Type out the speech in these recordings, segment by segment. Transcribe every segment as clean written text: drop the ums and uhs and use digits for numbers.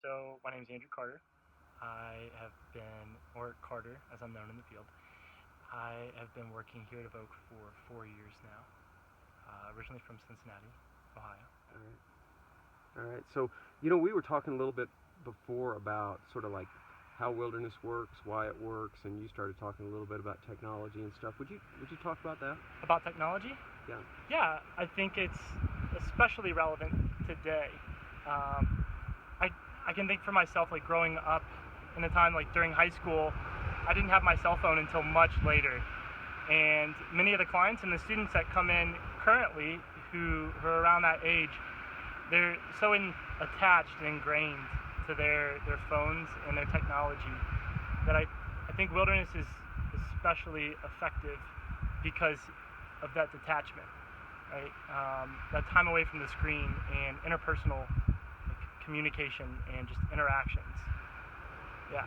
So my name is Andrew Carter. I have been, or Carter as I'm known in the field, I have been working here at Evoke for 4 years now, originally from Cincinnati, Ohio. All right. All right. So, we were talking a little bit before about sort of like how wilderness works, why it works, and you started talking a little bit about technology and stuff. Would you talk about that? About technology? Yeah. Yeah, I think it's especially relevant today. I can think for myself, like growing up in a time like during high school, I didn't have my cell phone until much later. And many of the clients and the students that come in currently who are around that age, they're so attached and ingrained to their phones and their technology that I think wilderness is especially effective because of that detachment, right? That time away from the screen and interpersonal communication and just interactions. Yeah.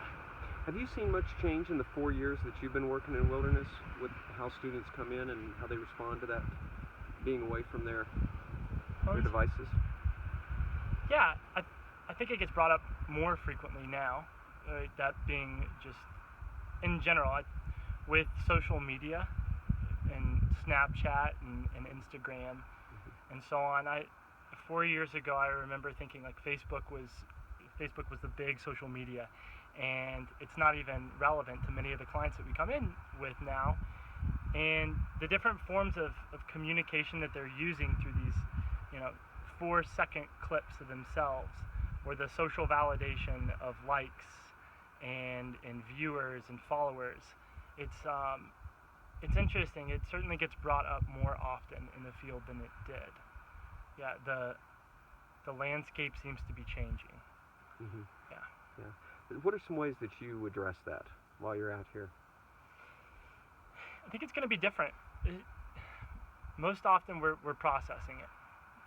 Have you seen much change in the 4 years that you've been working in wilderness with how students come in and how they respond to that being away from their devices? Yeah, I think it gets brought up more frequently now. That being just in general, with social media and Snapchat and Instagram and so on. 4 years ago, I remember thinking like Facebook was the big social media, and it's not even relevant to many of the clients that we come in with now. And the different forms of communication that they're using through these, 4-second clips of themselves, or the social validation of likes and viewers and followers. It's interesting. It certainly gets brought up more often in the field than it did. Yeah, the landscape seems to be changing. Mm-hmm. Yeah. What are some ways that you address that while you're out here? I think it's going to be different. Most often we're processing it,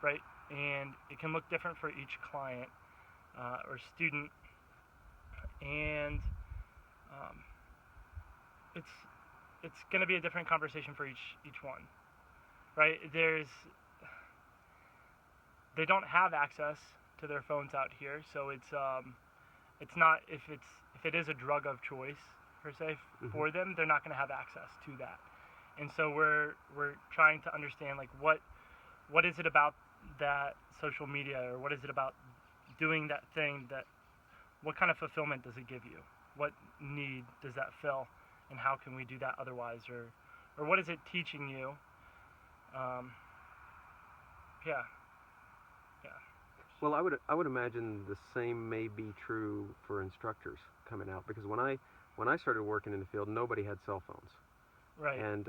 right? And it can look different for each client or student, and it's going to be a different conversation for each one, right? They don't have access to their phones out here, so it's not, if it is a drug of choice per se for them, they're not going to have access to that. And so we're trying to understand like what is it about that social media, or what is it about doing that thing, that what kind of fulfillment does it give you? What need does that fill, and how can we do that otherwise, or what is it teaching you? Yeah. Well, I would imagine the same may be true for instructors coming out, because when I started working in the field, nobody had cell phones. Right. And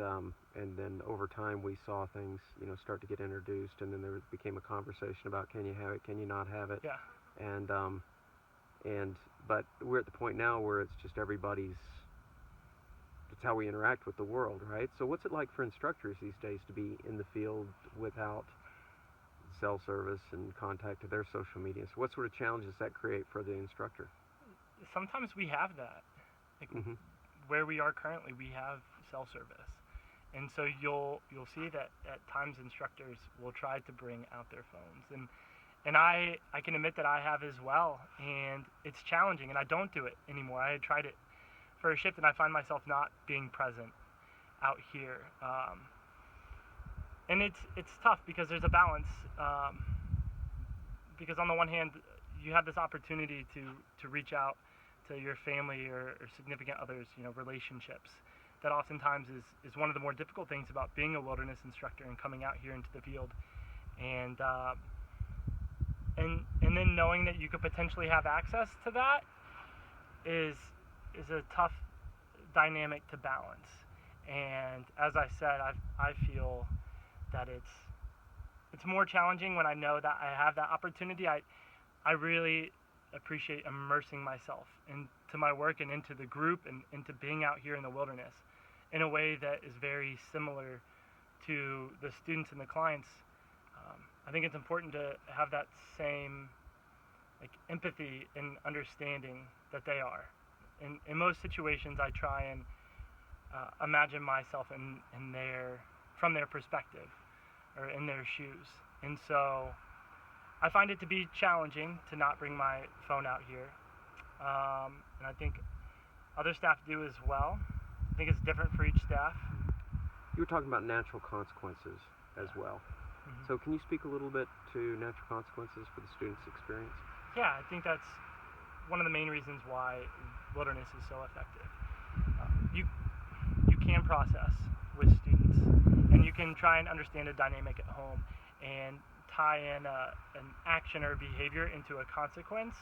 then over time we saw things, start to get introduced, and then there became a conversation about, can you have it, can you not have it? Yeah. But we're at the point now where it's just everybody's. It's how we interact with the world, right? So what's it like for instructors these days to be in the field without cell service and contact to their social media? So what sort of challenges does that create for the instructor? Sometimes we have that. Like where we are currently, we have cell service. And so you'll see that at times instructors will try to bring out their phones. And I can admit that I have as well. And it's challenging, and I don't do it anymore. I had tried it for a shift, and I find myself not being present out here. And it's tough because there's a balance. Because on the one hand, you have this opportunity to reach out to your family or significant others, relationships. That oftentimes is one of the more difficult things about being a wilderness instructor and coming out here into the field. And then knowing that you could potentially have access to that is a tough dynamic to balance. And as I said, I feel that it's more challenging when I know that I have that opportunity. I really appreciate immersing myself into my work and into the group and into being out here in the wilderness in a way that is very similar to the students and the clients. I think it's important to have that same empathy and understanding that they are. In most situations, I try and imagine myself from their perspective or in their shoes. And so I find it to be challenging to not bring my phone out here, and I think other staff do as well. I think it's different for each staff. You were talking about natural consequences as well. Mm-hmm. So can you speak a little bit to natural consequences for the student's experience? Yeah, I think that's one of the main reasons why wilderness is so effective. You can process with students, and you can try and understand a dynamic at home and tie in an action or behavior into a consequence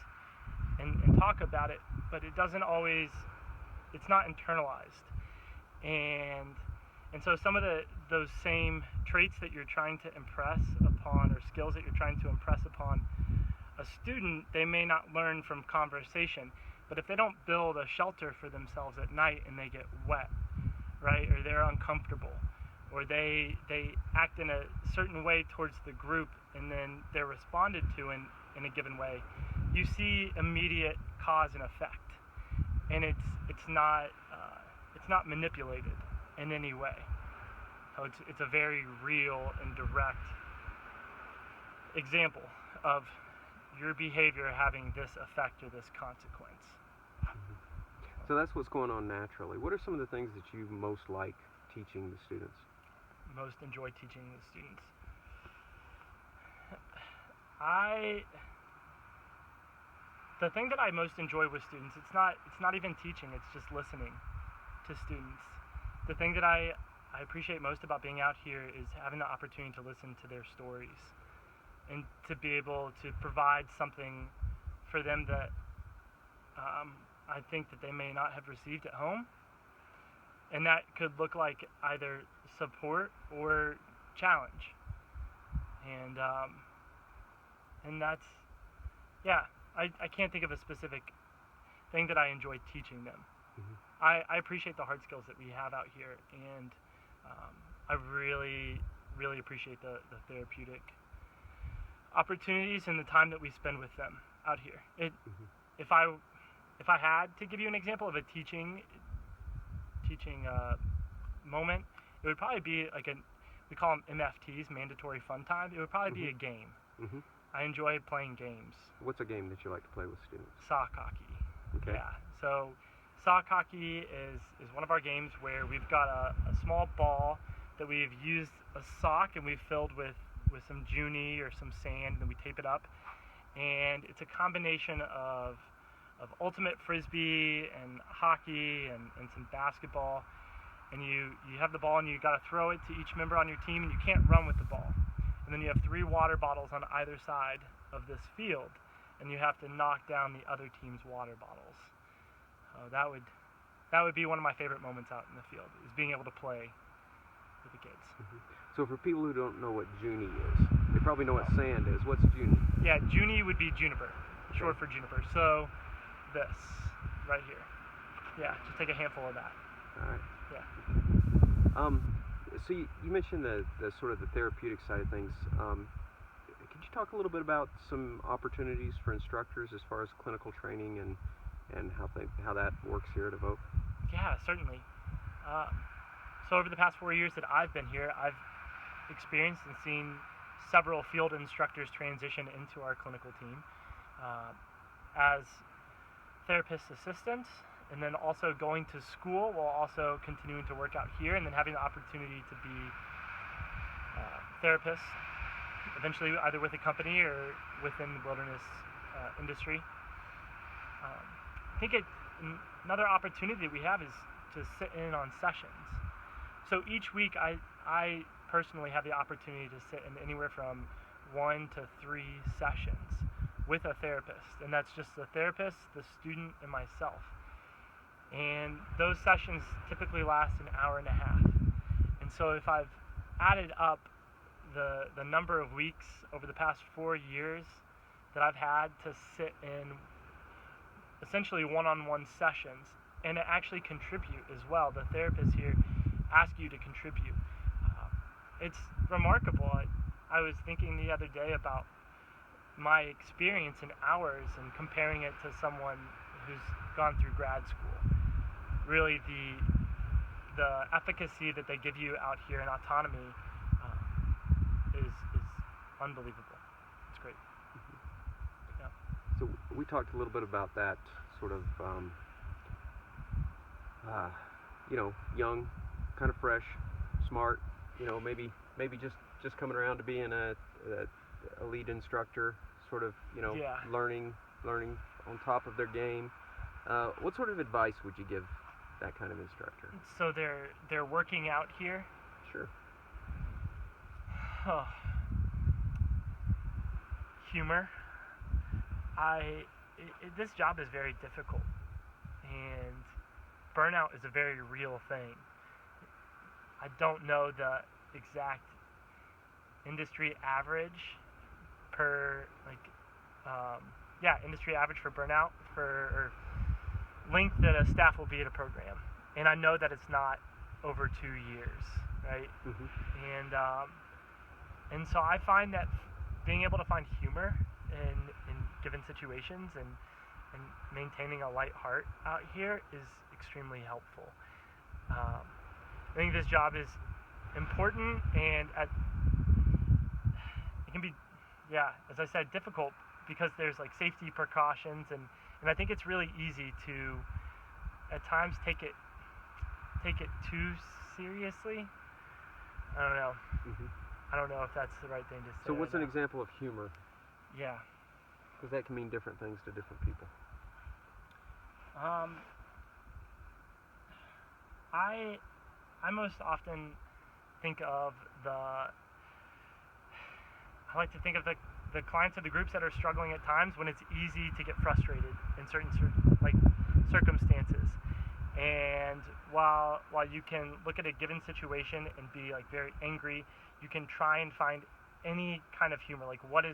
and talk about it, but it doesn't always, it's not internalized. And so some of those same traits that you're trying to impress upon, or skills that you're trying to impress upon a student, they may not learn from conversation. But if they don't build a shelter for themselves at night and they get wet, right, or they're uncomfortable, or they act in a certain way towards the group and then they're responded to in a given way, you see immediate cause and effect, and it's not manipulated in any way. So it's a very real and direct example of your behavior having this effect or this consequence. So that's what's going on naturally. What are some of the things that you most like teaching the students? Most enjoy teaching the students? The thing that I most enjoy with students, it's not even teaching, it's just listening to students. The thing that I appreciate most about being out here is having the opportunity to listen to their stories and to be able to provide something for them that I think that they may not have received at home. And that could look like either support or challenge. And that's, yeah, I can't think of a specific thing that I enjoy teaching them. Mm-hmm. I appreciate the hard skills that we have out here, and I really, really appreciate the therapeutic opportunities and the time that we spend with them out here. Mm-hmm. If I had to give you an example of a teaching moment, it would probably be like we call them MFTs, mandatory fun time. It would probably be a game. Mm-hmm. I enjoy playing games. What's a game that you like to play with students? Sock hockey. Okay. Yeah. So sock hockey is one of our games where we've got a small ball that we've used a sock and we've filled with some junie or some sand, and we tape it up. And it's a combination of ultimate frisbee and hockey and some basketball. And you have the ball and you got to throw it to each member on your team, and you can't run with the ball. And then you have 3 water bottles on either side of this field, and you have to knock down the other team's water bottles. That would be one of my favorite moments out in the field, is being able to play with the kids. Mm-hmm. So for people who don't know what junie is, they probably know what sand is. What's junie? Yeah, junie would be juniper, short for juniper. So this right here. Yeah, just take a handful of that. All right. Yeah. So you mentioned the sort of the therapeutic side of things. Could you talk a little bit about some opportunities for instructors as far as clinical training and how that works here at Evoke? Yeah, certainly. So over the past 4 years that I've been here, I've experienced and seen several field instructors transition into our clinical team as therapist assistants, and then also going to school while also continuing to work out here, and then having the opportunity to be therapists, eventually either with a company or within the wilderness industry. I think another opportunity that we have is to sit in on sessions. So each week I personally have the opportunity to sit in anywhere from 1 to 3 sessions with a therapist, and that's just the therapist, the student, and myself. And those sessions typically last an hour and a half. And so if I've added up the number of weeks over the past 4 years that I've had to sit in essentially one-on-one sessions and to actually contribute as well, the therapists here ask you to contribute. It's remarkable. I was thinking the other day about my experience in hours and comparing it to someone who's gone through grad school. Really, the efficacy that they give you out here in autonomy is unbelievable. It's great. Yeah. So we talked a little bit about that sort of, young, kind of fresh, smart, maybe just coming around to being a lead instructor, sort of, Yeah. learning on top of their game. What sort of advice would you give that kind of instructor? So they're working out here. Sure. Oh. Humor. This job is very difficult, and burnout is a very real thing. I don't know the exact industry average per industry average for burnout or length that a staff will be at a program, and I know that it's not over 2 years, right? Mm-hmm. And so I find that being able to find humor in given situations and maintaining a light heart out here is extremely helpful. I think this job is important, and it can be, as I said, difficult because there's like safety precautions, and I think it's really easy to at times take it too seriously. I don't know. Mm-hmm. I don't know if that's the right thing to say. So what's an example of humor? Yeah. Because that can mean different things to different people. I most often think of I like to think of the clients of the groups that are struggling at times when it's easy to get frustrated in certain circumstances. And while you can look at a given situation and be like very angry, you can try and find any kind of humor. Like what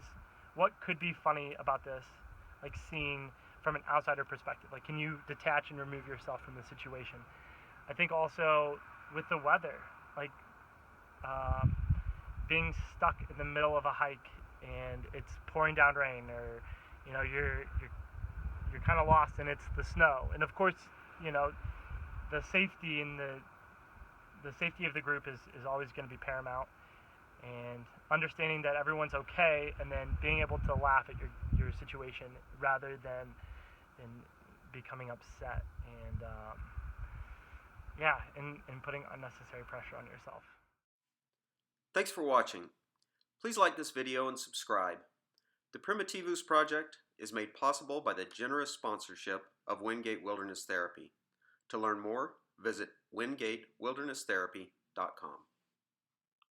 could be funny about this? Like seeing from an outsider perspective. Like can you detach and remove yourself from the situation? I think also with the weather, like being stuck in the middle of a hike and it's pouring down rain, or you're kind of lost and it's the snow, and of course the safety and the safety of the group is always going to be paramount, and understanding that everyone's okay, and then being able to laugh at your situation rather than becoming upset and putting unnecessary pressure on yourself. Thanks for watching. Please like this video and subscribe. The Primitivus project is made possible by the generous sponsorship of Wingate Wilderness Therapy. To learn more, visit wingatewilderness.therapy.com.